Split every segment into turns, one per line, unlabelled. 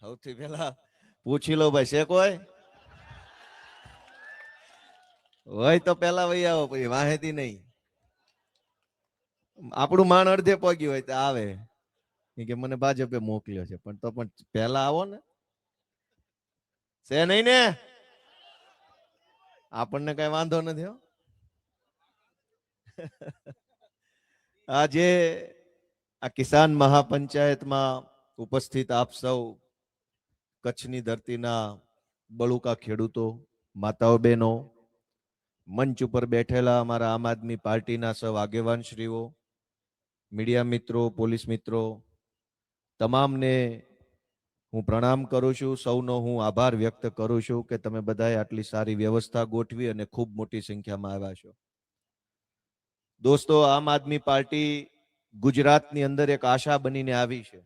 સૌથી પહેલા પૂછી લો ભાઈ, છે કોઈ હોય તો પેલા વહી આવો, પછી વાહેતી નહીં. આપણું માન અડધે પગ્યું હોય તો આવે કે મને ભાજપે મોકલ્યો છે, પણ તો પણ પેલા આવો ને. છે નહીં ને? આપણને કઈ વાંધો નથી હો. આજે આ કિસાન મહાપંચાયતમાં ઉપસ્થિત આપ સૌ કચ્છની ધરતીના બળુકા ખેડૂતો, માતાઓ, બહેનો, મંચ ઉપર બેઠેલા અમારા આમ આદમી પાર્ટીના સૌ આગેવાન શ્રીઓ, મીડિયા મિત્રો, પોલીસ મિત્રો, તમામને હું પ્રણામ કરું છું. સૌનો હું આભાર વ્યક્ત કરું છું કે તમે બધાએ આટલી સારી વ્યવસ્થા ગોઠવી અને ખૂબ મોટી સંખ્યામાં આવ્યા છો. દોસ્તો, આમ આદમી પાર્ટી ગુજરાતની અંદર એક આશા બનીને આવી છે.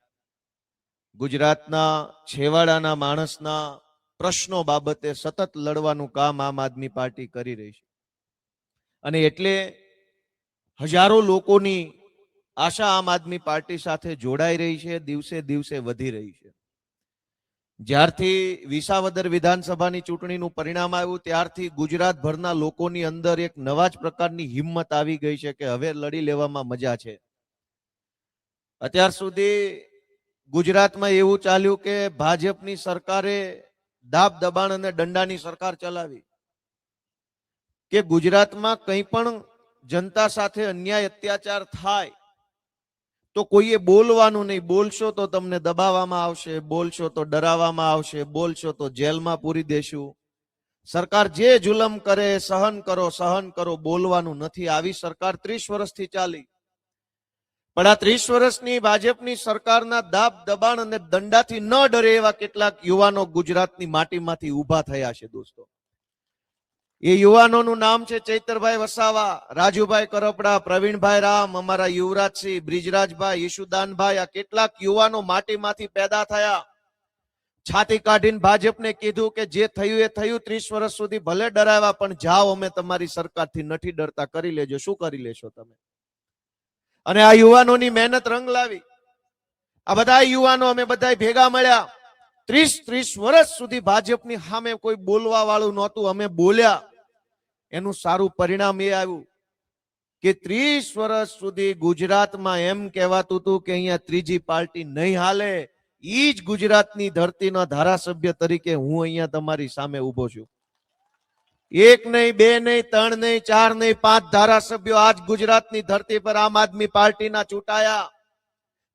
ગુજરાતના છેવાડાના માણસના પ્રશ્નો બાબતે સતત લડવાનું કામ આમ આદમી પાર્ટી કરી રહી છે. અને એટલે હજારો લોકોની આશા આમ આદમી પાર્ટી સાથે જોડાઈ રહી છે, દિવસે દિવસે વધી રહી છે. જ્યારથી વિસાવદર વિધાનસભાની ચૂંટણીનું પરિણામ આવ્યું ત્યારથી ગુજરાતભરના લોકોની અંદર એક નવા જ પ્રકારની હિંમત આવી ગઈ છે કે હવે લડી લેવામાં મજા છે. અત્યાર સુધી ગુજરાતમાં એવું ચાલ્યું કે ભાજપની સરકારે દાબ દબાણ અને દંડાની સરકાર ચલાવી, કે ગુજરાતમાં કંઈ પણ જનતા સાથે અન્યાય અત્યાચાર થાય તો કોઈએ બોલવાનું નહીં. બોલશો તો તમને દબાવવામાં આવશે, બોલશો તો ડરાવવામાં આવશે, બોલશો તો જેલમાં પૂરી દેશું. સરકાર જે જુલમ કરે સહન કરો, બોલવાનું નથી. આવી સરકાર 30 વર્ષથી ચાલી. પણ આ 30 વર્ષની ભાજપની સરકારના દાબ દબાણ અને દંડાથી ન ડરે એવા કેટલાક યુવાનો ગુજરાતની માટીમાંથી ઊભા થયા છે. દોસ્તો, એ યુવાનોનું નામ છે ચૈતરભાઈ વસાવા, રાજુભાઈ કરપડા, પ્રવીણભાઈ રામ, અમારા યુવરાજસિંહ, બ્રિજરાજભાઈ, ઈશુદાનભાઈ. આ કેટલાક યુવાનો માટીમાંથી પેદા થયા. છાતી કાઢીને ભાજપને કીધું કે જે થયું એ થયું, 30 વર્ષ સુધી ભલે ડરાવ્યા પણ જાઓ, અમે તમારી સરકારથી નથી ડરતા, કરી લેજો. શું કરી લેશો તમે? અને આ યુવાનોની મહેનત રંગ લાવી. આ બધા યુવાનો અમે બધા ભેગા મળ્યા. 30 વર્ષ સુધી ભાજપની સામે કોઈ બોલવા વાળું નહોતું. અમે બોલ્યા, એનું સારું પરિણામ એ આવ્યું કે 30 વર્ષ સુધી ગુજરાતમાં એમ કહેવાતું હતું કે અહીંયા ત્રીજી પાર્ટી નહીં હાલે. ઈ જ ગુજરાતની ધરતીના ધારાસભ્ય તરીકે હું અહીંયા તમારી સામે ઉભો છું. એક નહીં, બે નહીં, ત્રણ નહીં, ચાર નહીં, 5 ધારાસભ્યો આજ ગુજરાતની ધરતી પર આમ આદમી પાર્ટીના ચૂંટાયા.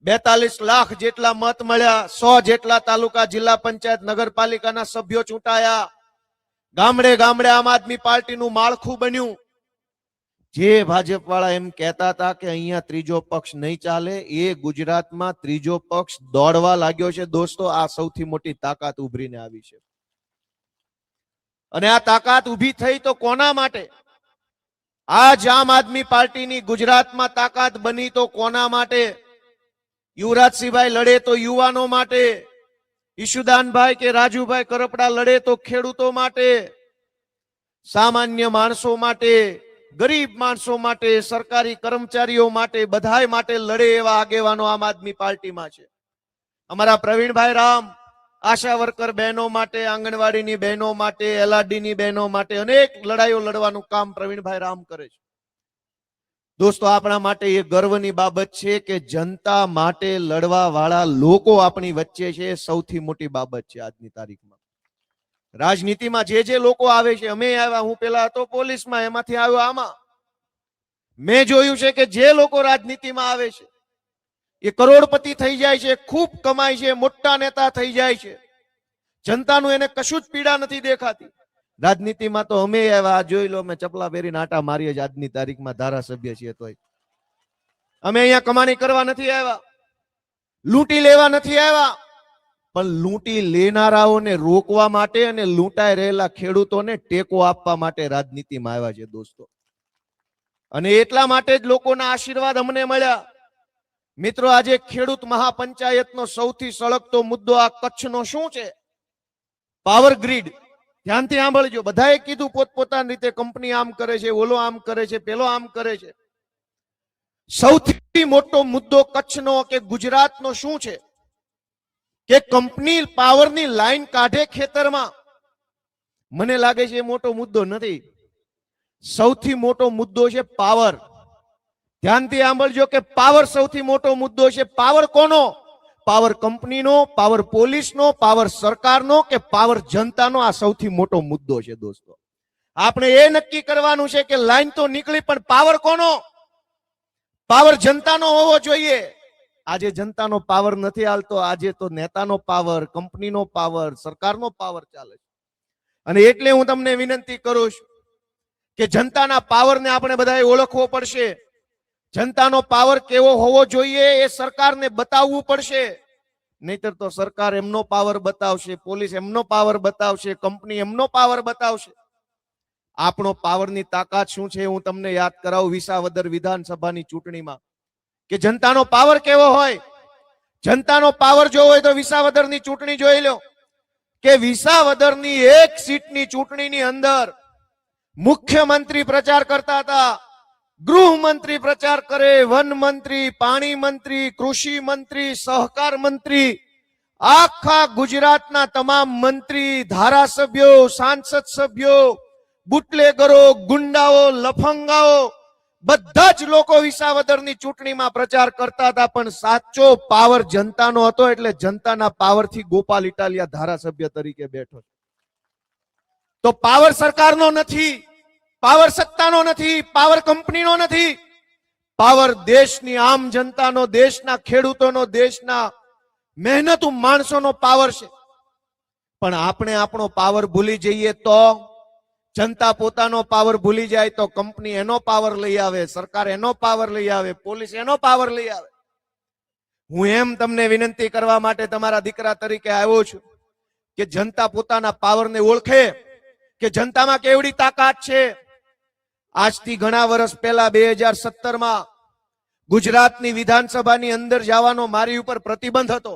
42 લાખ જેટલા મત મળ્યા. 100 જેટલા તાલુકા, જિલ્લા પંચાયત, નગરપાલિકાના સભ્યો ચૂંટાયા. ગામડે ગામડે આમ આદમી પાર્ટીનું માળખું બન્યું. જે ભાજપ વાળા એમ કહેતા હતા કે અહીંયા ત્રીજો પક્ષ નહીં ચાલે, એ ગુજરાતમાં ત્રીજો પક્ષ દોડવા લાગ્યો છે. દોસ્તો, આ સૌથી મોટી તાકાત ઉભરીને આવી છે. અને આ તાકાત ઉભી થઈ તો કોના માટે? આજ આમ આદમી પાર્ટીની ગુજરાતમાં તાકાત બની તો કોના માટે? યુવરાજસિંહભાઈ લડે તો યુવાનો માટે, ઈશુદાનભાઈ કે રાજુભાઈ કરપડા લડે તો ખેડૂતો માટે, સામાન્ય માણસો માટે, ગરીબ માણસો માટે, સરકારી કર્મચારીઓ માટે, બધાય માટે લડે એવા આગેવાનો આમ આદમી પાર્ટીમાં છે. અમારા પ્રવીણભાઈ રામ આશા વર્કર બહેનો માટે, આંગણવાડીની બહેનો માટે, એલઆરડીની બહેનો માટે અનેક લડાઈઓ લડવાનું કામ પ્રવીણભાઈ રામ કરે છે. દોસ્તો, આપણા માટે એ ગર્વની બાબત છે કે જનતા માટે લડવા વાળા લોકો આપણી વચ્ચે છે. સૌથી મોટી બાબત છે આજની તારીખમાં. રાજનીતિમાં જે લોકો આવે છે, અમે આવ્યા, હું પેલા હતો પોલીસમાં, એમાંથી આવ્યો આમાં. મેં જોયું છે કે જે લોકો રાજનીતિમાં આવે છે એ કરોડપતિ થઈ જાય છે, ખૂબ કમાય છે, મોટા નેતા થઈ જાય છે. જનતાનું એને કશું જ પીડા નથી દેખાતી. રાજનીતિમાં તો અમે આવ્યા, જોઈ લો, અમે ચપલા પહેરીને આટા મારીએ જ આજની તારીખમાં ધારાસભ્ય છીએ. તોય અમે અહીંયા કમાણી કરવા નથી આવ્યા, લૂંટી લેવા નથી આવ્યા, પણ લૂંટી લેનારાઓને રોકવા માટે અને લૂંટાઈ રહેલા ખેડૂતોને ટેકો આપવા માટે રાજનીતિમાં આવ્યા છે. દોસ્તો, અને એટલા માટે જ લોકોના આશીર્વાદ અમને મળ્યા. મિત્રો, આજે ખેડૂત મહાપંચાયતનો સૌથી સળગતો મુદ્દો આ કચ્છનો શું છે? Power grid. ધ્યાનથી સાંભળજો. બધાએ કીધું પોતપોતાની રીતે, કંપની આમ કરે છે, ઓલો આમ કરે છે, પેલો આમ કરે છે. સૌથી મોટો મુદ્દો કચ્છનો કે ગુજરાતનો શું છે? કે કંપની પાવરની લાઈન કાઢે ખેતરમાં, મને લાગે છે એ મોટો મુદ્દો નથી. સૌથી મોટો મુદ્દો છે પાવર. ધ્યાનથી સાંભળજો કે પાવર સૌથી મોટો મુદ્દો છે. પાવર કોનો? પાવર કંપનીનો, પાવર પોલીસનો, પાવર સરકારનો કે પાવર જનતાનો? આ સૌથી મોટો મુદ્દો છે દોસ્તો. આપણે એ નક્કી કરવાનું છે કે લાઈન તો નીકળી, પણ પાવર કોનો? પાવર જનતાનો હોવો જોઈએ. આજે જનતાનો પાવર નથી હાલતો. આજે તો નેતાનો પાવર, કંપનીનો પાવર, સરકારનો પાવર ચાલે છે. અને એટલે હું તમને વિનંતી કરું છું કે જનતાના પાવરને આપણે બધાએ ઓળખવો પડશે. જનતાનો પાવર કેવો હોવો જોઈએ એ સરકારને બતાવવું પડશે. નહીતર તો સરકાર એમનો પાવર બતાવશે, પોલીસ એમનો પાવર બતાવશે, કંપની એમનો પાવર બતાવશે. આપણો પાવરની તાકાત શું છે હું તમને યાદ કરાવું. વિસાવદર વિધાનસભાની ચૂંટણીમાં કે જનતાનો પાવર કેવો હોય. જનતાનો પાવર જોવો હોય તો વિસાવદરની ચૂંટણી જોઈ લો કે વિસાવદરની એક સીટની ચૂંટણીની અંદર મુખ્યમંત્રી પ્રચાર કરતા હતા, ગૃહમંત્રી પ્રચાર કરે, વન મંત્રી, પાણી મંત્રી, કૃષિ મંત્રી, સહકાર મંત્રી, આખા ગુજરાતના તમામ મંત્રી, ધારાસભ્યો, સાંસદ સભ્યો, બુટલેગરો, ગુંડાઓ, લફંગાઓ બધા જ લોકો વિસાવદરની ચૂંટણીમાં પ્રચાર કરતા હતા. પણ સાચો પાવર જનતાનો હતો. એટલે જનતાના પાવરથી ગોપાલ ઇટાલિયા ધારાસભ્ય તરીકે બેઠો. તો પાવર સરકારનો નથી, પાવર સત્તાનો નથી, પાવર કંપનીનો નથી. પાવર દેશની આમ જનતાનો, દેશના ખેડૂતોનો, દેશના મહેનતુ માણસોનો પાવર છે. પણ આપણે આપણો પાવર ભૂલી જઈએ તો, જનતા પોતાનો પાવર ભૂલી જાય તો કંપની એનો પાવર લઈ આવે, સરકાર એનો પાવર લઈ આવે, પોલીસ એનો પાવર લઈ આવે. હું એમ તમને વિનંતી કરવા માટે તમારા દીકરા તરીકે આવ્યો છું કે જનતા પોતાના પાવરને ઓળખે કે જનતામાં કેવડી તાકાત છે. આજથી ઘણા વર્ષ પહેલા 2017માં ગુજરાતની વિધાનસભાની અંદર જવાનો મારી ઉપર પ્રતિબંધ હતો.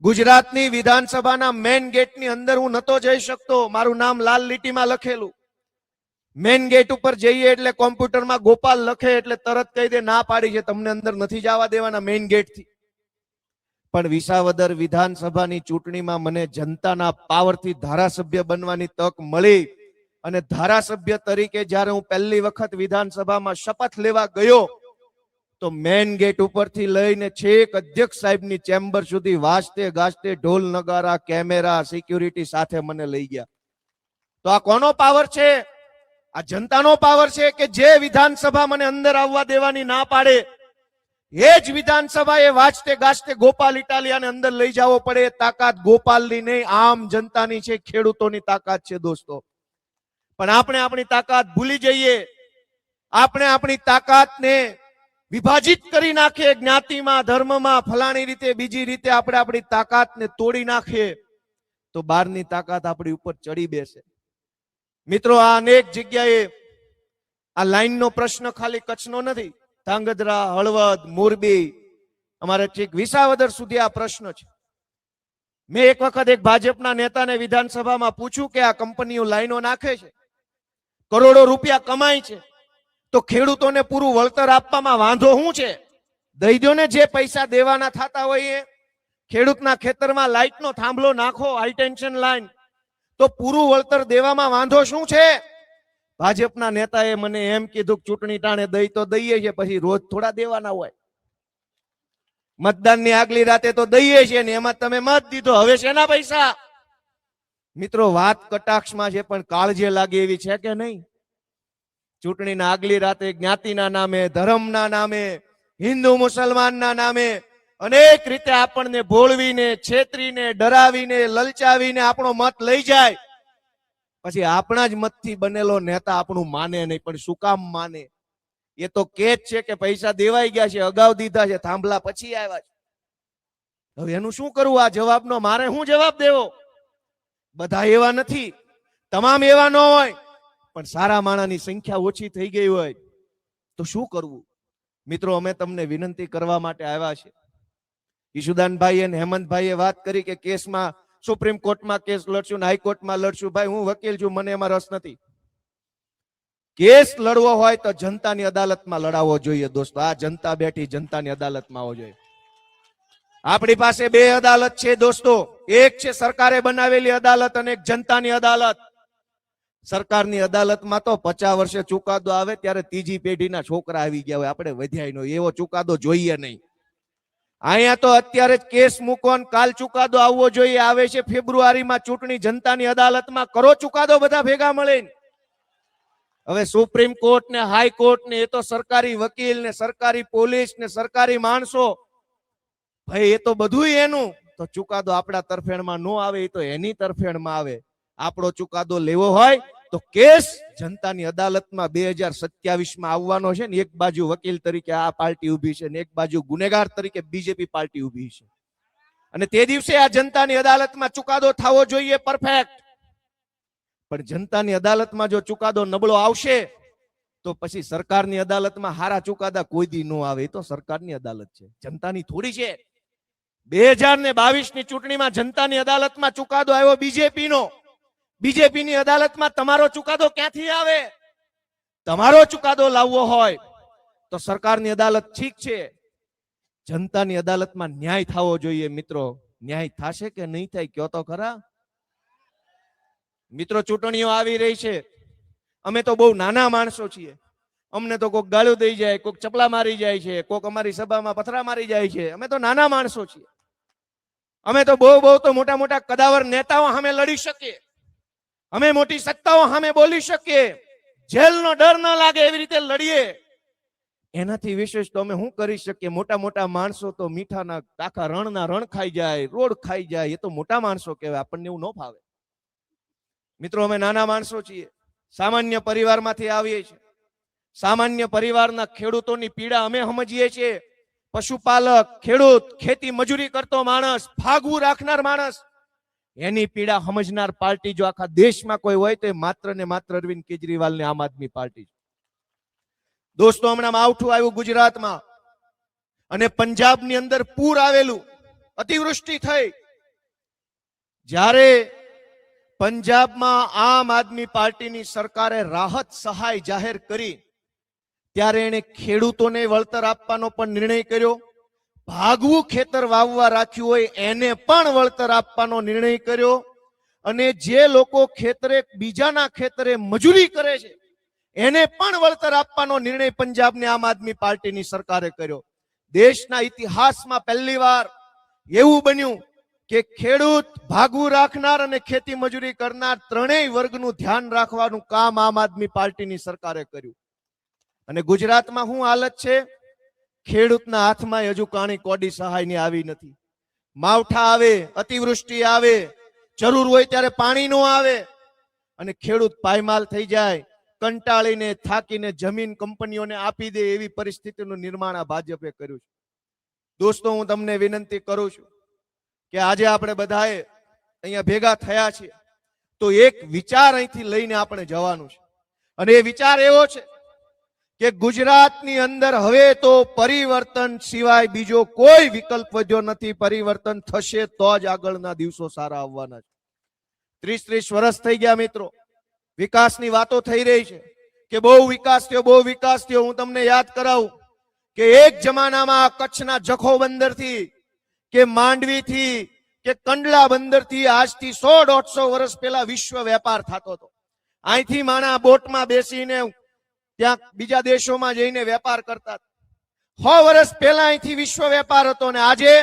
ગુજરાતની વિધાનસભાના મેઇન ગેટની અંદર હું નતો જઈ શકતો. મારું નામ લાલ લીટીમાં લખેલું. મેઇન ગેટ ઉપર જઈએ એટલે કોમ્પ્યુટરમાં ગોપાલ લખે એટલે તરત કહી દે ના પાડી છે, તમને અંદર નથી જવા દેવાના મેઇન ગેટથી. પણ વિસાવદર વિધાનસભાની ચૂંટણીમાં મને જનતાના પાવરથી ધારાસભ્ય બનવાની તક મળી. અને ધારાસભ્ય તરીકે જ્યારે હું પહેલી વખત વિધાનસભામાં શપથ લેવા ગયો તો મેઇન ગેટ ઉપરથી લઈને છેક અધ્યક્ષ સાહેબની ચેમ્બર સુધી વાજતે ગાજતે ઢોલ નગારા, કેમેરા, સિક્યુરિટી સાથે મને લઈ ગયા. તો આ કોનો પાવર છે? આ જનતાનો પાવર છે કે જે વિધાનસભા મને અંદર આવવા દેવાની ના પાડે એ જ વિધાનસભાએ વાજતે ગાજતે ગોપાલ ઇટાલિયાને અંદર લઈ જવો પડે. તાકાત ગોપાલની નહીં, આમ જનતાની છે, ખેડૂતોની તાકાત છે દોસ્તો. પણ આપણે આપણી તાકાત ભૂલી જઈએ. આપણે આપણી તાકાતને વિભાજિત કરી નાખીએ, જ્ઞાતિમાં, ધર્મમાં, ફલાણી રીતે, બીજી રીતે આપણે આપણી તાકાતને તોડી નાખીએ તો બહારની તાકાત આપણી ઉપર ચડી બેસે. મિત્રો, આ અનેક જગ્યાએ આ લાઈનનો પ્રશ્ન ખાલી કચ્છનો નથી. ધાંગધ્રા, હળવદ, મોરબી, અમારે ઠીક વિસાવદર સુધી આ પ્રશ્ન છે. મેં એક વખત એક ભાજપના નેતાને વિધાનસભામાં પૂછ્યું કે આ કંપનીઓ લાઈનો નાખે છે, કરોડો રૂપિયા કમાય છે, તો ખેડૂતોને પૂરું વળતર આપવામાં વાંધો શું છે? દઈ દો ને જે પૈસા દેવાના થતા હોય એ. ખેડૂતના ખેતરમાં લાઇટનો થાંભલો નાખો, હાઈ ટેન્શન લાઈન, તો પૂરું વળતર દેવામાં વાંધો શું છે? ભાજપના નેતાએ મને એમ કીધું ચૂંટણી ટાણે દઈ તો દઈએ છે, પછી રોજ થોડા દેવાના હોય. મતદાનની આગલી રાતે તો દઈએ છે ને એમાં તમે મત દીધો, હવે શેના પૈસા? મિત્રો, વાત કટાક્ષમાં છે પણ કાળજે લાગે એવી છે કે નહીં? ચૂંટણીના આગલી રાતે જ્ઞાતિના નામે, ધર્મના નામે, હિન્દુ મુસલમાનના નામે અનેક રીતે આપણને ભોળવીને, છેતરીને, ડરાવીને, લલચાવીને આપણો મત લઈ જાય. પછી આપણા જ મતથી બનેલો નેતા આપણું માને નહીં. પણ શું કામ માને? એ તો કેચ છે કે પૈસા દેવાઈ ગયા છે, અગાઉ દીધા છે, થાંભલા પછી આવ્યા છે. હવે એનું શું કરવું? આ જવાબનો મારે શું જવાબ દેવો? બધા એવા નથી, તમામ એવા ન હોય, પણ સારા માણસની સંખ્યા ઓછી થઈ ગઈ હોય તો શું કરવું? મિત્રો, અમે તમને વિનંતી કરવા માટે આવ્યા છે. ઈશુદાનભાઈ અને હેમંતભાઈએ વાત કરી કે કેસમાં સુપ્રીમ કોર્ટમાં કેસ લડશું, હાઈકોર્ટમાં લડશું. ભાઈ, હું વકીલ છું, મને એમાં રસ નથી. કેસ લડવો હોય તો જનતાની અદાલતમાં લડાવવો જોઈએ દોસ્તો. આ જનતા બેઠી જનતાની અદાલતમાં આવવો જોઈએ. આપણી પાસે બે અદાલત છે દોસ્તો, એક છે સરકારે બનાવેલી અદાલત અને એક જનતાની અદાલત. સરકારની અદાલતમાં તો 50 વર્ષે ચુકાદો આવે ત્યારે ત્રીજી પેઢીના છોકરા આવી ગયા હોય, આપણે વધ્યાય નો એવો ચુકાદો જોઈએ નહીં. અહીંયા તો અત્યારે જ કેસ મૂકો ને કાલ ચુકાદો આવવો જોઈએ. આવે છે ફેબ્રુઆરીમાં ચૂંટણી, જનતાની અદાલતમાં કરો ચુકાદો બધા ભેગા મળીને. હવે સુપ્રીમ કોર્ટ ને હાઈકોર્ટ ને એ તો સરકારી વકીલ ને સરકારી પોલીસ ને સરકારી માણસો, ભાઈ એ તો બધું એનું. તો ચુકાદો આપણા તરફેણમાં નો આવે, એ તો એની તરફેણમાં આવે. આપણો ચુકાદો લેવો હોય તો કેસ જનતાની અદાલતમાં 2027માં આવવાનો છે ને. એક બાજુ વકીલ તરીકે આ પાર્ટી ઊભી છે ને એક બાજુ ગુનેગાર તરીકે બીજેપી પાર્ટી ઊભી છે. અને તે દિવસે આ જનતાની અદાલતમાં ચુકાદો થવો જોઈએ પરફેક્ટ. પણ જનતાની અદાલતમાં જો ચુકાદો નબળો આવશે તો પછી સરકારની અદાલતમાં હારા ચુકાદા કોઈ દી નો આવે. એ તો સરકારની અદાલત છે, જનતાની થોડી છે. 2022ની ચૂંટણીમાં જનતાની અદાલતમાં ચુકાદો આવ્યો બીજેપી નો. બીજેપીની અદાલતમાં તમારો ચુકાદો ક્યાંથી આવે? તમારો ચુકાદો લાવવો હોય તો સરકારની અદાલત ઠીક છે, જનતાની અદાલતમાં ન્યાય થવો જોઈએ. મિત્રો, ન્યાય થશે કે નહીં થાય કયો તો ખરા. મિત્રો, ચૂંટણીઓ આવી રહી છે. અમે તો બહુ નાના માણસો છીએ. અમને તો કોઈક ગાળું દઈ જાય, કોઈક ચપલા મારી જાય છે, કોઈક અમારી સભામાં પથરા મારી જાય છે. અમે તો નાના માણસો છીએ. અમે તો બહુ તો મોટા મોટા કદાવર નેતાઓ સામે લડી શકીએ, અમે મોટી સત્તાઓ સામે બોલી શકીએ, જેલનો ડર ન લાગે એવી રીતે લડીએ. એનાથી વિશેષ તો અમે શું કરી શકીએ? મોટા મોટા માણસો તો મીઠાના આખા રણના રણ ખાઈ જાય, રોડ ખાઈ જાય. એ તો મોટા માણસો કહેવાય, આપણને એવું ન ફાવે. મિત્રો, અમે નાના માણસો છીએ, સામાન્ય પરિવારમાંથી આવીએ છીએ. સામાન્ય પરિવારના ખેડૂતોની પીડા અમે સમજીએ છીએ. પશુપાલક, ખેડૂત, ખેતી મજૂરી કરતો માણસ, ભાગવું રાખનાર માણસ, એની પીડા સમજનાર પાર્ટી જો આખા દેશમાં કોઈ હોય તો માત્ર ને માત્ર અરવિંદ કેજરીવાલ ને આમ આદમી પાર્ટી. દોસ્તો, હમણાં માવઠું આવ્યું ગુજરાતમાં અને પંજાબની અંદર પૂર આવેલું, અતિવૃષ્ટિ થઈ. જ્યારે પંજાબમાં આમ આદમી પાર્ટીની સરકારે રાહત સહાય જાહેર કરી ત્યારે એને ખેડૂતોને વળતર આપવાનો પણ નિર્ણય કર્યો. ભાગવું ખેતર વાવવા રાખ્યું હોય એને પણ વળતર આપવાનો નિર્ણય કર્યો. અને જે લોકો ખેતરે બીજાના ખેતરે મજૂરી કરે છે એને પણ વળતર આપવાનો નિર્ણય પંજાબની આમ આદમી પાર્ટીની સરકારે કર્યો. દેશના ઇતિહાસમાં પહેલીવાર એવું બન્યું કે ખેડૂત, ભાગવું રાખનાર અને ખેતી મજૂરી કરનાર ત્રણેય વર્ગનું ધ્યાન રાખવાનું કામ આમ આદમી પાર્ટીની સરકારે કર્યું. અને ગુજરાતમાં શું હાલત છે? ખેડૂતના હાથમાં હજુ કાણી કોડી સહાયની આવી નથી. માવઠા આવે, અતિવૃષ્ટિ આવે, જરૂર હોય ત્યારે પાણી નો આવે અને ખેડૂત પાયમાલ થઈ જાય, કંટાળીને થાકીને જમીન કંપનીઓને આપી દે એવી પરિસ્થિતિનું નિર્માણ આ ભાજપે કર્યું છે. દોસ્તો, હું તમને વિનંતી કરું છું કે આજે આપણે બધાએ અહીંયા ભેગા થયા છીએ તો એક વિચાર અહીંથી લઈને આપણે જવાનું છે. અને એ વિચાર એવો છે કે ગુજરાતની અંદર હવે તો પરિવર્તન સિવાય બીજો કોઈ વિકલ્પ વધ્યો નથી. પરિવર્તન થશે તો જ આગળના દિવસો સારા આવવાના છે. 30 વર્ષ થઈ ગયા મિત્રો, વિકાસની વાતો થઈ રહી છે કે બહુ વિકાસ થયો, બહુ વિકાસ થયો. હું તમને યાદ કરાવું કે એક જમાનામાં કચ્છના જખો બંદરથી કે માંડવીથી કે કંડલા બંદરથી આજથી 100-150 વર્ષ પહેલા વિશ્વ વેપાર થતો હતો. અહીંથી માણા બોટમાં બેસીને ત્યાં બીજા દેશોમાં જઈને વેપાર કરતા. 100 વર્ષ પહેલા અહીંથી વિશ્વ વેપાર હતો અને આજે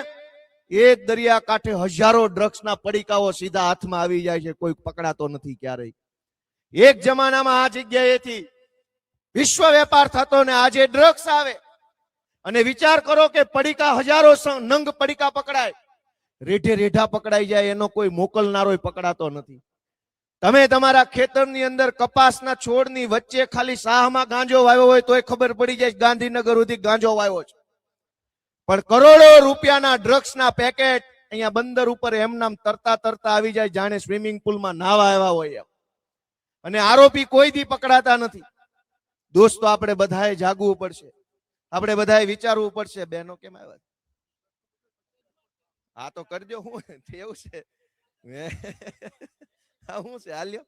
એક દરિયાકાંઠે હજારો ડ્રગ્સના પડીકાઓ સીધા હાથમાં આવી જાય છે, કોઈ પકડાતો નથી ક્યારેય. એક જમાનામાં આ જગ્યાએથી વિશ્વ વેપાર થતો ને આજે ડ્રગ્સ આવે. અને વિચાર કરો કે પડીકા હજારો નંગ પડીકા પકડાય, રેઢે રેઢા પકડાઈ જાય, એનો કોઈ મોકલનારો પકડાતો નથી. તમે તમારા ખેતરની અંદર કપાસના છોડની વચ્ચે ખાલી સાહમાં ગાંજો વાવ્યો હોય તોય ખબર પડી જાય ગાંધીનગર સુધી ગાંજો વાવ્યો છે. પણ કરોડો રૂપિયાના ડ્રગ્સના પેકેટ અહીંયા બંદર ઉપર એમનામ તરતા તરતા આવી જાય, જાણે સ્વિમિંગ પુલમાં નાવા આવ્યા હોય એમ. અને આરોપી કોઈ દી પકડાતા નથી. દોસ્તો, આપણે બધાએ જાગવું પડશે, આપણે બધાએ વિચારવું પડશે. બહેનો કેમ આવ્યા? હા તો કરજો. હું એવું છે? શું છે? હાલ્યો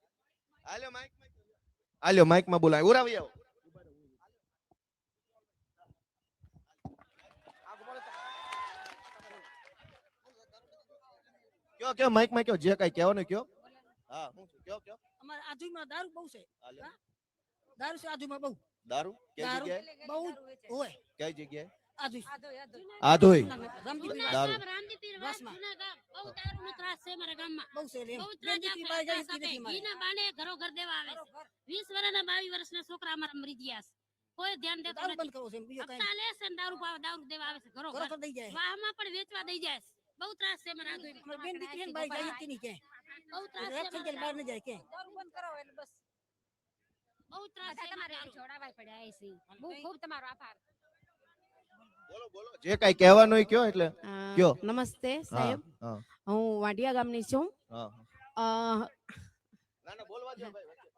હાલ્યો માઇકમાં બોલાય. ઉરાવી આવો. કયો માઈક માં કયો, જે કઈ કહેવાનું કયો. હા હું છું, કયો.
અમારે આજુમાં દારૂ બહુ છે.
હાલે.
દારૂ છે આજુમાં બહુ.
દારૂ કઈ
દારૂ
જગ્યાએ,
બહુ હોય.
કઈ જગ્યાએ?
આજુ
આધોઈ.
રામજીપીર
દારૂ.
વાસમાં.
બહુ દારૂનો ત્રાસ છે મારા ગામમાં.
બહુ છે રે.
બહુ ત્રાસ
બેનજીપીર બાઈ જાય છે નથી મારે.
ઘીના બાને ઘરો ઘર દેવા આવે છે. 20 વર્ષના 22 વર્ષના છોકરા અમારા મરી ગયા છે. કોઈ ધ્યાન દેતું
દારૂ
નથી.
બંધ કરવો છે બીજો કઈ
હપ્તા લે છે ને દારૂ દેવા આવે છે ઘરો
ઘરો
ઘર.
ઘર દઈ જાય.
વાહમાં પણ વેચવા દઈ જાય છે. બહુ ત્રાસ છે મારા
અમારે
આદોઈમાં.
બેન દીકરી ને બાઈ જાય જ નહીં ક્યાંય.
બહુ ત્રાસ છે
રાત થઈ જાય
મારા
બહાર ન જાય ક્યાંય.
દારૂ બંધ કરાવો એટલે બસ
બહુ ત્રાસ છે
તમારે
મારા
જોડાવાય પડ્યા છે બહુ ખૂબ તમારો આભાર
બોલો બોલો, જે કઈ કહેવાનું હોય કયો. એટલે કયો.
નમસ્તે
હા
સાહેબ,
હા
હું વાડિયા ગામની છું.
હા.
અ,
ના ના બોલવા દો ભાઈ વચ્ચે.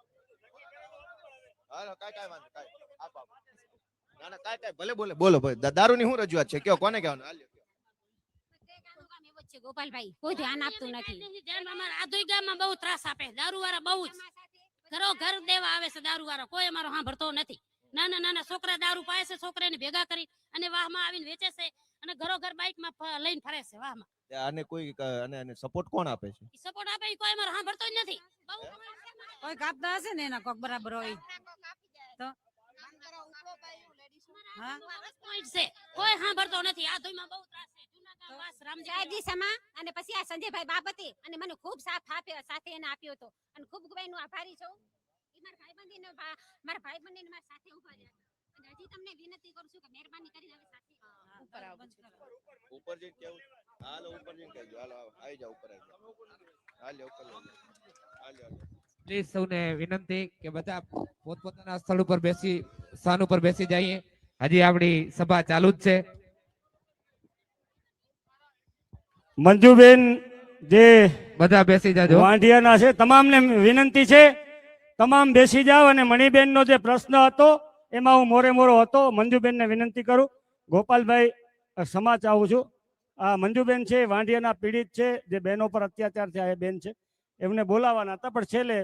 હાલો કાઈ વાંધો કાઈ. આપ. ના ના કાઈ ભલે બોલો ભાઈ. દારૂની શું રજૂઆત છે, કયો કોને કહેવાનું? હાલ.
છે ગોપાલભાઈ કોઈ ધ્યાન આપતું નથી
ધ્યાન અમારા આદોઈ ગામમાં બહુ ત્રાસ આપે દારૂ વાળા બહુ જ ઘરો ઘર દેવા આવે છે દારૂ વાળા કોઈ અમારો સાંભળતો નથી નાના છોકરા દારૂ પાય છે છોકરાને ભેગા કરી અને વાહમાં આવીને વેચે છે અને ઘરો ઘર બાઇકમાં લઈને ફરે છે વાહમાં
આને કોઈ આને સપોર્ટ કોણ આપે છે?
સપોર્ટ આપે ઈ કોઈ અમારો સાંભળતો જ નથી બહુ
કોઈ કાપતા હશે ને એના કોક બરાબર હોય તો હા
પોઈન્ટ છે કોઈ સાંભળતો નથી આદોઈમાં બહુ ત્રાસ છે જૂનાગઢ વાસ રામજી
શાયજી સમા અને પછી આ સંજયભાઈ બાબતે અને મને ખૂબ સાથ આપ્યો સાથે એને આપ્યો હતો અને ખૂબ એનો આભારી છું ઈ મારા ભાઈબંધીને મારા ભાઈબંધીને મારા સાથે ઉભા રહ્યા અને હજી તમને વિનંતી કરું છું કે મહેરબાની કરીને હવે સાથે ઉપર આવો
ઉપર જઈને કેવું? હાલો ઉપર જઈને કહેજો. હાલો આવી જાવ ઉપર આવી જાવ. હાલ ઉપર લઈ જાઓ. હાલ.
પ્લીઝ સૌને વિનંતી કે બધા પોતપોતાના સ્થળ ઉપર સ્થાન ઉપર બેસી જઈએ. હજી આપણી સભા ચાલુ જ છે.
મંજુબેન જે
બધા બેસી જાજો.
વાંઢિયાના છે તમામને વિનંતી છે, તમામ બેસી જાવ. અને મણિબેનનો જે પ્રશ્ન હતો એમાં હું મોરે હતો. મંજુબેનને વિનંતી કરું. ગોપાલભાઈ સમાજ આવું છું. આ મંજુબેન છે વાંઢિયાના પીડિત છે, જે બહેનો પર અત્યાચાર થયા એ બેન છે, એમને બોલાવવાના હતા પણ છેલ્લે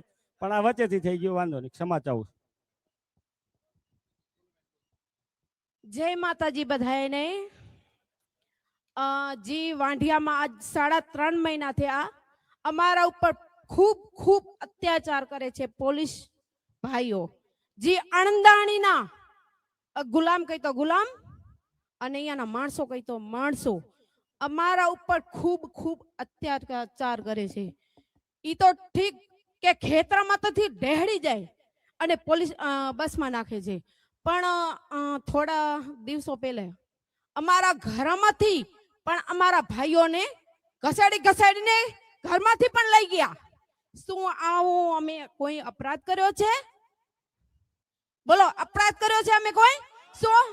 પણ આ વચ્ચેથી થઈ ગયું. વાંધો નહીં, સમાજ આવું.
જય માતાજી બધાને. જી વાંઢિયામાં આજ 3.5 મહિના થયા અમારા ઉપર ખૂબ અત્યાચાર કરે છે પોલીસ ભાઈઓ. જી અણદાણીના ગુલામ કહી તો ગુલામ અને અહીંયાના માણસો કહી તો માણસો અમારા ઉપર ખૂબ અત્યાચાર કરે છે. ઈ તો ઠીક કે ખેતરમાં તો ડહેડી જાય અને પોલીસ બસમાં નાખે છે, પણ થોડા દિવસો પહેલા અમારા ઘરમાંથી પણ અમારા ભાઈઓને ઘસાડીને ઘરમાંથી પણ લઈ ગયા. શું આવું અમે કોઈ અપરાધ કર્યો છે? બોલો, અપરાધ કર્યો છે અમે કોઈ? શું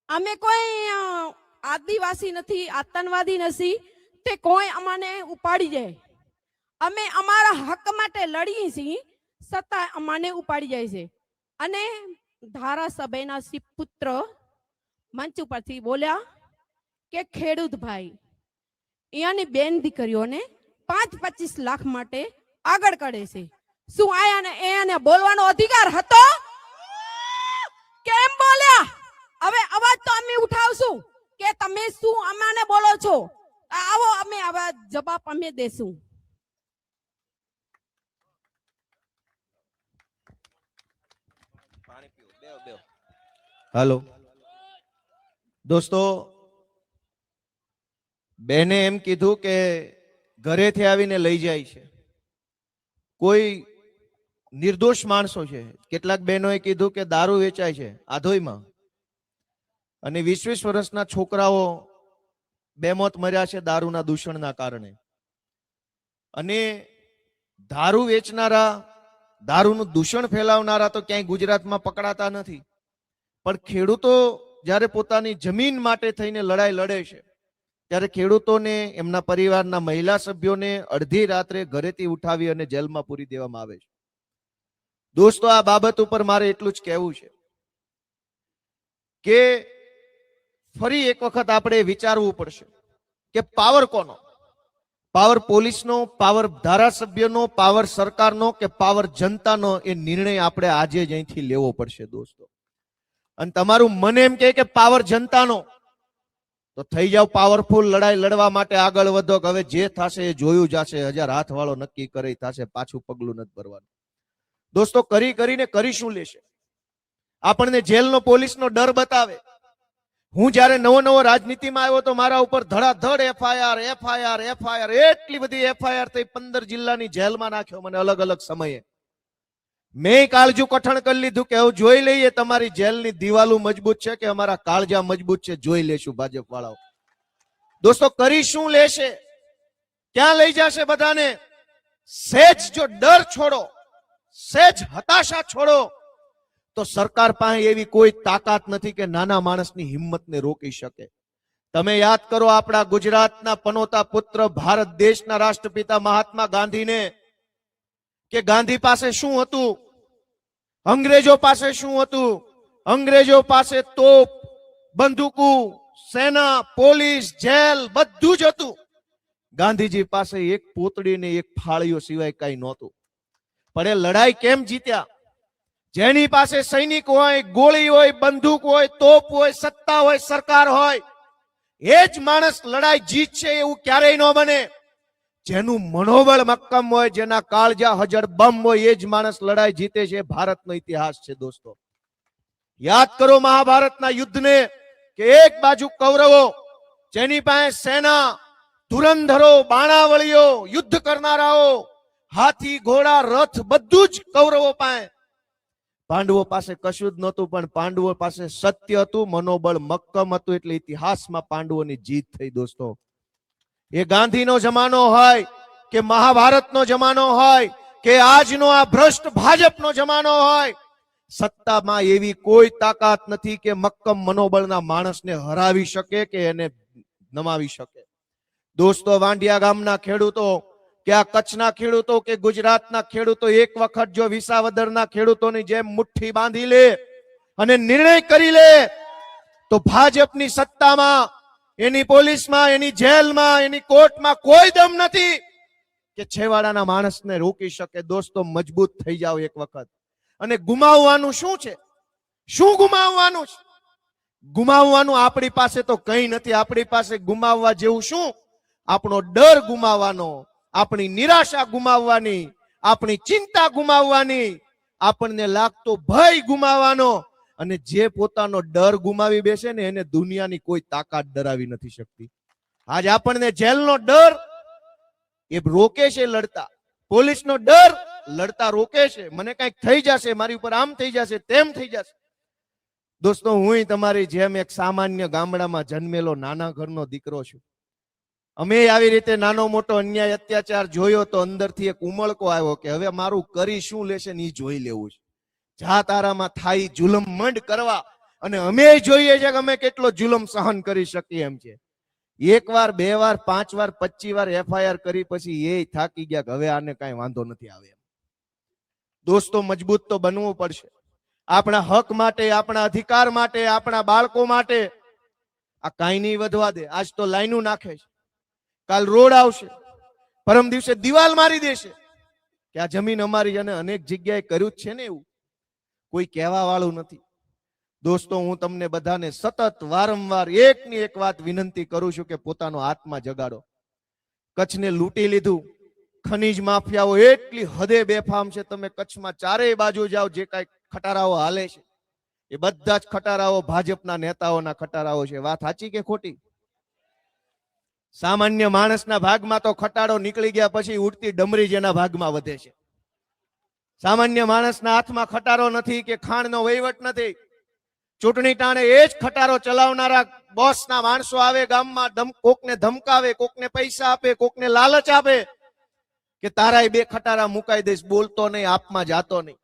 અમે કોઈ આદિવાસી નથી, આતંકવાદી નથી તે કોઈ અમને ઉપાડી જાય? અમે અમારા હક માટે લડીએ છીએ છતાં અમને ઉપાડી જાય છે. અને ધારાસભ્યના પુત્ર મંચ ઉપરથી બોલ્યા કે ખેડૂત ભાઈ અહીંયાની બેન દીકરીઓને 5-25 લાખ માટે આગળ કરે છે. શું એને બોલવાનો અધિકાર હતો? કેમ બોલ્યા? હવે અવાજ તો અમે ઉઠાવશું કે તમે શું અમાને બોલો છો. આવો અમે આવા જવાબ અમે દેશું.
હાલો દોસ્તો, બેને એમ કીધું કે ઘરેથી આવીને લઈ જાય છે. કોઈ નિર્દોષ માણસો છે. કેટલાક બહેનોએ કીધું કે દારૂ વેચાય છે આધોઈમાં અને 20-20 વર્ષના છોકરાઓ બેમોત મર્યા છે દારૂના દૂષણના કારણે. અને દારૂ વેચનારા, દારૂનું દૂષણ ફેલાવનારા તો ક્યાંય ગુજરાતમાં પકડાતા નથી, પણ ખેડૂતો જ્યારે પોતાની જમીન માટે થઈને લડાઈ લડે છે ત્યારે ખેડૂતોને, એમના પરિવારના મહિલા સભ્યોને અડધી રાત્રે ઘરેથી ઉઠાવી અને જેલમાં પૂરી દેવામાં આવે છે. દોસ્તો, આ બાબત ઉપર મારે એટલું જ કહેવું છે કે ફરી એક વખત આપણે વિચારવું પડશે કે પાવર કોનો? પાવર પોલીસનો, પાવર ધારાસભ્યનો, પાવર સરકારનો કે પાવર જનતાનો? એ નિર્ણય આપણે આજે જ અહીંથી લેવો પડશે દોસ્તો. અને તમારું મન એમ કહે કે પાવર જનતાનો, તો થઈ જાવ પાવરફુલ, લડાઈ લડવા માટે આગળ વધો કે હવે જે થશે એ જોયું જશે, 1000 હાથ વાળો નક્કી કરે થશે, પાછું પગલું નથી ભરવાનું. દોસ્તો કરીને કરી શું લેશે? આપણને જેલનો પોલીસનો ડર બતાવે. હું જયારે નવો રાજનીતિમાં આવ્યો તો મારા ઉપર ધડાધડ એફઆઈઆર એટલી બધી એફઆઈઆર થઈ, 15 જિલ્લાની જેલમાં નાખ્યો મને અલગ અલગ સમયે. મેં કાળજું કઠણ કરી લીધું કે હવે જોઈ લઈએ તમારી જેલની દિવાલો મજબૂત છે કે અમારા કાળજા મજબૂત છે, જોઈ લેશું ભાજપ વાળાઓ. દોસ્તો કરી શું લેશે? ક્યાં લઈ જશે બધાને? સેજ જો ડર છોડો, સેજ હતાશા છોડો, તો સરકાર પાસે એવી કોઈ તાકાત નથી કે નાના માણસની હિંમતને રોકી શકે. તમે યાદ કરો આપણા ગુજરાતના પનોતા પુત્ર, ભારત દેશના રાષ્ટ્રપિતા મહાત્મા ગાંધીને, કે ગાંધી પાસે શું હતું? અંગ્રેજો પાસે શું હતું? અંગ્રેજો પાસે તોપ, બંદૂકો, સેના, પોલીસ, જેલ બધું જ હતું. ગાંધીજી પાસે એક પોતડી ને એક ફાળીઓ સિવાય કઈ નહોતું. પણ એ લડાઈ કેમ જીત્યા? જેની પાસે સૈનિક હોય, ગોળી હોય, બંદૂક હોય, તોપ હોય, સત્તા હોય, સરકાર હોય, એ જ માણસ લડાઈ જીતશે એવું ક્યારેય ન બને. જેનું મનોબળ મક્કમ હોય, જેના કાળજા હજર બમ હોય, એ જ માણસ લડાઈ જીતે છે. ભારતનો ઇતિહાસ છે દોસ્તો. યાદ કરો મહાભારતના યુદ્ધને, કે એક બાજુ કૌરવો, જેની પાસે સેના, ધુરંધરો, બાણાવળીઓ, યુદ્ધ કરનારાઓ, હાથી, ઘોડા, રથ બધું જ કૌરવો પાસે. પાંડવો પાસે કશું જ નહોતું, પણ પાંડવો પાસે સત્ય હતું, મનોબળ મક્કમ હતું, એટલે ઇતિહાસમાં પાંડવોની જીત થઈ દોસ્તો. એ ગાંધીનો જમાનો હોય કે મહાભારતનો જમાનો હોય કે આજનો આ ભ્રષ્ટ ભાજપનો જમાનો હોય, સત્તામાં એવી કોઈ તાકાત નથી કે મક્કમ મનોબળના માણસને હરાવી શકે કે એને નમાવી શકે. દોસ્તો વાંડિયા ગામના ખેડૂતો કે આ કચ્છના ખેડૂતો કે ગુજરાતના ખેડૂતો એક વખત જો વિસાવદરના ખેડૂતોની જેમ મુઠ્ઠી બાંધી લે અને નિર્ણય કરી લે, તો ભાજપની સત્તામાં, એની પોલીસમાં, એની જેલમાં, એની કોર્ટમાં કોઈ દમ નથી કે છેવાડાના માણસને રોકી શકે. દોસ્તો મજબૂત થઈ જાવ એક વખત. અને ગુમાવવાનું શું છે? શું ગુમાવવાનું છે? ગુમાવવાનું આપણી પાસે તો કંઈ નથી. આપણી પાસે ગુમાવવા જેવું શું? આપણો ડર ગુમાવવાનો, આપણી નિરાશા ગુમાવવાની, આપણી ચિંતા ગુમાવવાની, આપણને લાગતો ભય ગુમાવવાનો. અને જે પોતાનો ડર ગુમાવી બેસે ને એને દુનિયાની કોઈ તાકાત ડરાવી નથી શકતી. આજ આપણને જેલનો ડર એ રોકે છે લડતા, પોલીસનો ડર લડતા રોકે છે. મને કઈક થઈ જશે, મારી ઉપર આમ થઈ જશે, તેમ થઈ જશે. દોસ્તો હું તમારી જેમ એક સામાન્ય ગામડામાં જન્મેલો નાના ઘરનો દીકરો છું. અમે આવી રીતે નાનો મોટો અન્યાય અત્યાચાર જોયો તો અંદરથી એક ઉમળકો આવ્યો કે હવે મારું કરી શું લેશે ને એ જોઈ લેવું છે. જા તારામાં થાય જુલમ મંડ કરવા. અને અમે જોઈએ છે કે અમે કેટલો જુલમ સહન કરી શકીએ એમ છે. 1 વાર 2 વાર 5 વાર 25 વાર એફઆઈઆર કરી પછી એ થાકી ગયા કે હવે આને કઈ વાંધો નથી આવે. દોસ્તો મજબૂત તો બનવું પડશે. આપણા હક માટે, આપણા અધિકાર માટે, આપણા બાળકો માટે. આ કાંઈ નહીં વધવા દે. આજ તો લાઈનો નાખે છે, કાલ રોડ આવશે, પરમ દિવસે દિવાલ મારી દેશે કે આ જમીન અમારી. અને અનેક જગ્યાએ કર્યું જ છે ને એવું. કોઈ કહેવા વાળું નથી. દોસ્તો હું તમને બધાને સતત વારંવાર એકની એક વાત વિનંતી કરું છું કે પોતાનો આત્મા જગાડો. કચ્છને લૂંટી લીધું. ખનીજ માફિયાઓ એટલી હદે બેફામ છે. તમે કચ્છમાં ચારેય બાજુ જાઓ, જે કઈ ખટારાઓ હાલે છે એ બધા જ ખટારાઓ ભાજપના નેતાઓના ખટારાઓ છે. વાત સાચી કે ખોટી? સામાન્ય માણસના ભાગમાં તો ખટાડો નીકળી ગયા પછી ઉડતી ડમરી જેના ભાગમાં વધે છે. સામાન્ય માણસના હાથમાં ખટારો નથી કે ખાણનો વહીવટ નથી. ચૂંટણી ટાણે એ જ ખટારો ચલાવનારા બોસના માણસો આવે ગામમાં, કોકને ધમકાવે, કોકને પૈસા આપે, કોકને લાલચ આપે કે તારાય 2 ખટારા મુકાઈ દઈશ, બોલતો નહીં, આપમાં જાતો નહીં.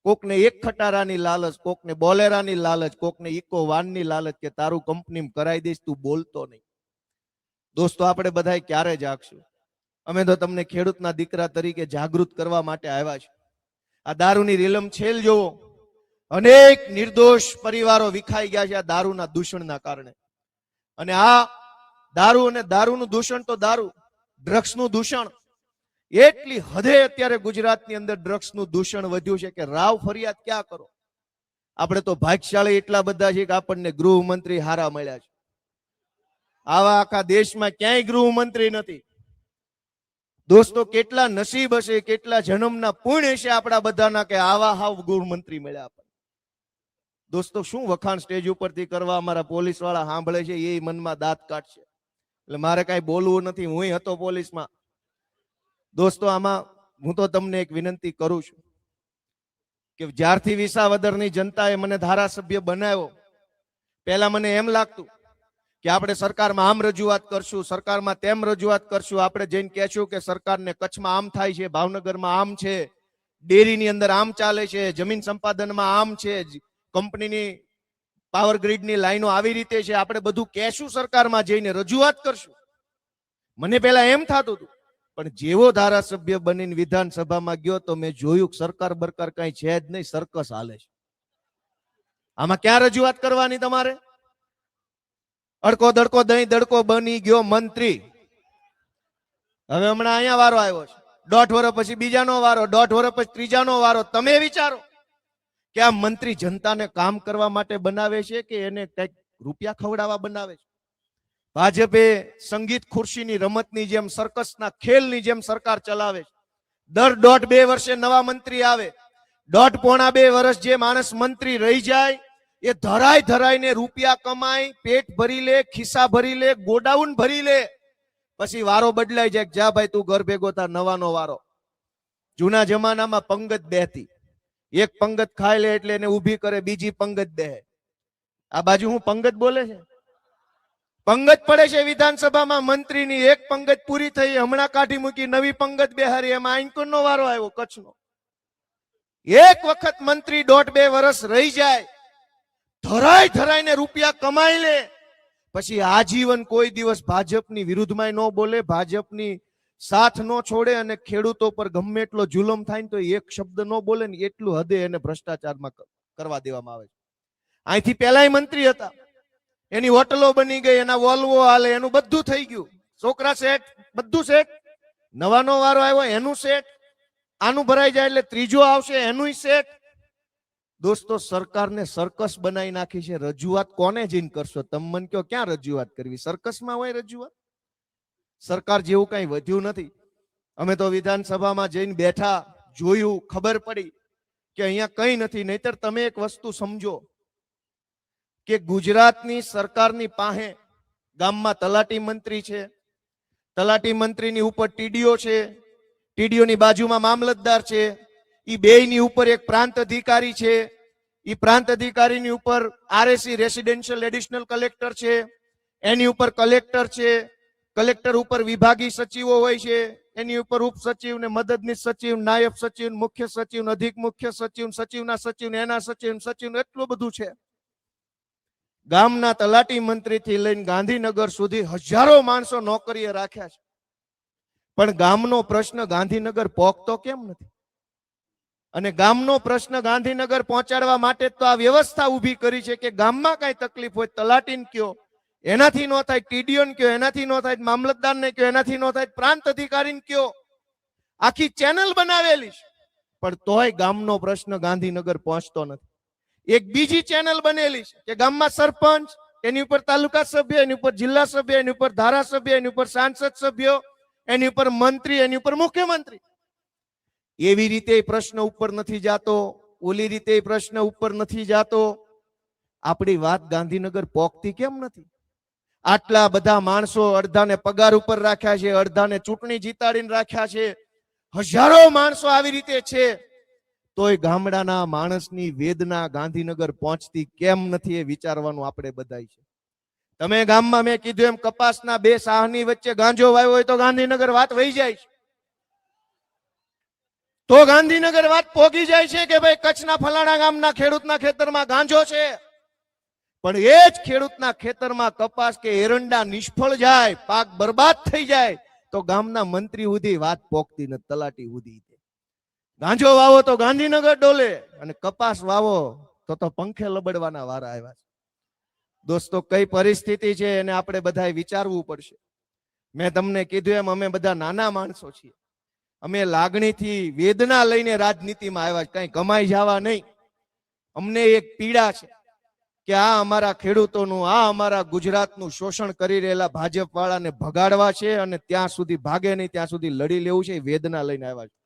કોકને 1 ખટારાની લાલચ, કોકને બોલેરાની લાલચ, કોકને ઇકો વાનની લાલચ કે તારું કંપની કરાવી દઈશ, તું બોલતો નહીં. દોસ્તો આપણે બધા ક્યારે જાગશું? અમે તો તમને ખેડૂતના દીકરા તરીકે જાગૃત કરવા માટે આવ્યા છે. આ દારૂની રીલમ છેલ જોવો. અનેક નિર્દોષ પરિવારો વિખાઈ ગયા છે આ દારૂના દૂષણના કારણે. અને આ દારૂ અને દારૂનું દૂષણ તો દારૂ, ડ્રગ્સનું દૂષણ એટલી હદે અત્યારે ગુજરાતની અંદર ડ્રગ્સનું દૂષણ વધ્યું છે કે રાવ ફરિયાદ ક્યાં કરો. આપણે તો ભાગ્યશાળી એટલા બધા છે કે આપણને ગૃહમંત્રી હારા મળ્યા છે. આવા આખા દેશમાં ક્યાંય ગૃહમંત્રી નથી. દોસ્તો કેટલા નસીબ હશે, કેટલા જન્મના પુણ્ય છે આપણા બધાના કે આવા હાવ ગૃહમંત્રી મળ્યા આપણને. દોસ્તો શું વખાણ સ્ટેજ ઉપરથી કરવા અમારા પોલીસ વાળા સાંભળે છે એ મનમાં દાંત કાઢશે. એટલે મારે કાંઈ બોલવું નથી, હું હતો પોલીસમાં. દોસ્તો આમાં હું તો તમને એક વિનંતી કરું છું કે જ્યારથી વિસાવદરની જનતાએ મને ધારાસભ્ય બનાવ્યો, પહેલા મને એમ લાગતું કે આપણે સરકારમાં આમ રજૂઆત કરશું, સરકારમાં તેમ રજૂઆત કરશું, આપણે જઈને કહેશું કે સરકારને કચ્છમાં આમ થાય છે, ભાવનગરમાં આમ છે, ડેરીની અંદર આમ ચાલે છે, જમીન સંપાદનમાં આમ છે, કંપનીની પાવર ગ્રીડની લાઈનો આવી રીતે છે, આપણે બધું કહેશું, સરકારમાં જઈને રજૂઆત કરશું. મને પહેલા એમ થતું હતું, પણ જેવો ધારાસભ્ય બનીને વિધાનસભામાં ગયો તો મેં જોયું કે સરકાર બરકાર કઈ છે જ નહીં, સર્કસ હાલે છે. આમાં ક્યાં રજૂઆત કરવાની તમારે? અડકો દડકો દહીં દડકો બની ગયો મંત્રી. હવે હમણાં અહીંયા વારો આવ્યો છે, 1.5 વર્ષ પછી બીજાનો વારો, 1.5 વર્ષ પછી ત્રીજાનો વારો. તમે વિચારો કે આ મંત્રી જનતાને કામ કરવા માટે બનાવે છે કે એને કઈક રૂપિયા ખવડાવવા બનાવે છે? ભાજપે સંગીત ખુરશીની રમતની જેમ, સર્કસના ખેલની જેમ સરકાર ચલાવે છે. દર 1.5-2 વર્ષે નવા મંત્રી આવે. 1.5-2 વર્ષ જે માણસ મંત્રી રહી જાય એ ધરાય ધરાઈને રૂપિયા કમાય, પેટ ભરી લે, ખિસ્સા ભરી લે, ગોડાઉન ભરી લે. પછી વારો બદલાઈ જાય, જા ભાઈ તું ઘર ભેગો થા, નવાનો વારો. જૂના જમાનામાં પંગત બેહતી, એક પંગત ખાઈ લે એટલે એને ઊભી કરે, બીજી પંગત બેહે. આ બાજુ હું પંગત બોલે છે, પંગત પડે છે વિધાનસભામાં મંત્રીની. એક પંગત પૂરી થઈ, હમણાં કાઢી મૂકી, નવી પંગત બેહારી. એમાં આંકનો વારો આવ્યો કચ્છનો. એક વખત મંત્રી 1.5-2 વર્ષ રહી જાય, ધરાય ધરાઈને રૂપિયા કમાઈ લે, પછી આજીવન કોઈ દિવસ ભાજપની વિરુદ્ધમાં ન બોલે, ભાજપની સાથ ન છોડે, અને ખેડૂતો પર ગમે એટલો જુલમ થાય ને તો એક શબ્દ ન બોલે ને એટલું હદે એને ભ્રષ્ટાચારમાં કરવા દેવામાં આવે છે. અહીંથી પહેલાય મંત્રી હતા, એની હોટલો બની ગઈ, એના વોલ્વો હાલે, એનું બધું થઈ ગયું, છોકરા સેટ, બધું સેટ. નવાનો વારો આવ્યો, એનું સેટ. આનું ભરાઈ જાય એટલે ત્રીજો આવશે, એનું સેટ. દોસ્તો સરકારને સર્કસ બનાવી નાખી છે. રજૂઆત કોને જઈને કરશો? તમે મને કહો, ક્યાં રજૂઆત કરવી? સર્કસમાં હોય રજૂઆત? સરકાર જેવું કઈ વધ્યું નથી. અમે તો વિધાનસભામાં જઈને બેઠા, જોયું, ખબર પડી કે અહીંયા કઈ નથી. નહીતર તમે એક વસ્તુ સમજો કે ગુજરાતની સરકારની પાસે ગામમાં તલાટી મંત્રી છે, તલાટી મંત્રીની ઉપર ટીડીઓ છે, ટીડીઓની બાજુમાં મામલતદાર છે, ઈ બેયની ઉપર એક પ્રાંત અધિકારી છે, ઈ પ્રાંત અધિકારીની ઉપર આરએસી રેસિડેન્શિયલ એડિશનલ કલેક્ટર છે, એની ઉપર કલેક્ટર છે, કલેક્ટર ઉપર વિભાગીય સચિવો હોય છે, એની ઉપર ઉપસચિવ ને મદદનીશ સચિવ, નાયબ સચિવ, મુખ્ય સચિવ, અધિક મુખ્ય સચિવ, સચિવના સચિવ, એના સચિવ, સચિવ, એટલું બધું છે. ગામના તલાટી મંત્રીથી લઈને ગાંધીનગર સુધી હજારો માણસો નોકરીએ રાખ્યા છે. પણ ગામનો પ્રશ્ન ગાંધીનગર પહોંચતો કેમ નથી? અને ગામનો પ્રશ્ન ગાંધીનગર પહોંચાડવા માટે તો આ વ્યવસ્થા ઊભી કરી છે કે ગામમાં કઈ તકલીફ હોય તલાટીને કયો, એનાથી ન થાય ટીડીઓને કયો, એનાથી ન થાય મામલતદારને કયો, એનાથી ન થાય પ્રાંત અધિકારીને કયો. આખી ચેનલ બનાવેલી છે, પણ તોય ગામનો પ્રશ્ન ગાંધીનગર પહોંચતો નથી. એક બીજી ચેનલ બનેલી છે કે ગામમાં સરપંચ, એની ઉપર તાલુકા સભ્ય, એની ઉપર જિલ્લા સભ્ય, એની ઉપર ધારાસભ્ય, એની ઉપર સાંસદ સભ્યો, એની ઉપર મંત્રી, એની ઉપર મુખ્યમંત્રી. એવી રીતે પ્રશ્ન ઉપર નથી જાતો, ઓલી રીતે પ્રશ્ન ઉપર નથી જાતો. આપણી વાત ગાંધીનગર પોકતી કેમ નથી? આટલા બધા માણસો, અડધાને પગાર ઉપર રાખ્યા છે, અડધાને ચૂંટણી જીતાડીને રાખ્યા છે, હજારો માણસો આવી રીતે છે, તોય ગામડાના માણસની વેદના ગાંધીનગર પહોંચતી કેમ નથી એ વિચારવાનું આપણે બધાય છે. તમે ગામમાં મેં કીધું એમ કપાસના 2 સાહની વચ્ચે ગાંજો વાવ્યો હોય તો ગાંધીનગર વાત વહી જાય છે. તો ગાંધીનગર વાત પોગી જાય છે કે ભાઈ કચ્છના ફલાણા ગામના ખેડૂતના ખેતરમાં ગાંજો છે. પણ એ જ ખેડૂતના ખેતરમાં કપાસ કે એરંડા નિષ્ફળ જાય, પાક બરબાદ થઈ જાય, તો ગામના મંત્રી સુધી વાત પોગતી નથી, તલાટી સુધી. ગાંજો વાવો તો ગાંધીનગર ડોલે, અને કપાસ વાવો તો પંખે લબડવાના વારા આવ્યા છે. દોસ્તો કઈ પરિસ્થિતિ છે એને આપણે બધાએ વિચારવું પડશે. મેં તમને કીધું એમ અમે બધા નાના માણસો છીએ. અમે લાગણીથી વેદના લઈને રાજનીતિમાં આવ્યા, કઈ કમાઈ જવા નહીં. અમને એક પીડા છે કે આ અમારા ખેડૂતોનું, આ અમારા ગુજરાતનું શોષણ કરી રહેલા ભાજપ વાળાને ભગાડવા છે અને ત્યાં સુધી ભાગે નહીં ત્યાં સુધી લડી લેવું છે, એ વેદના લઈને આવ્યા છે.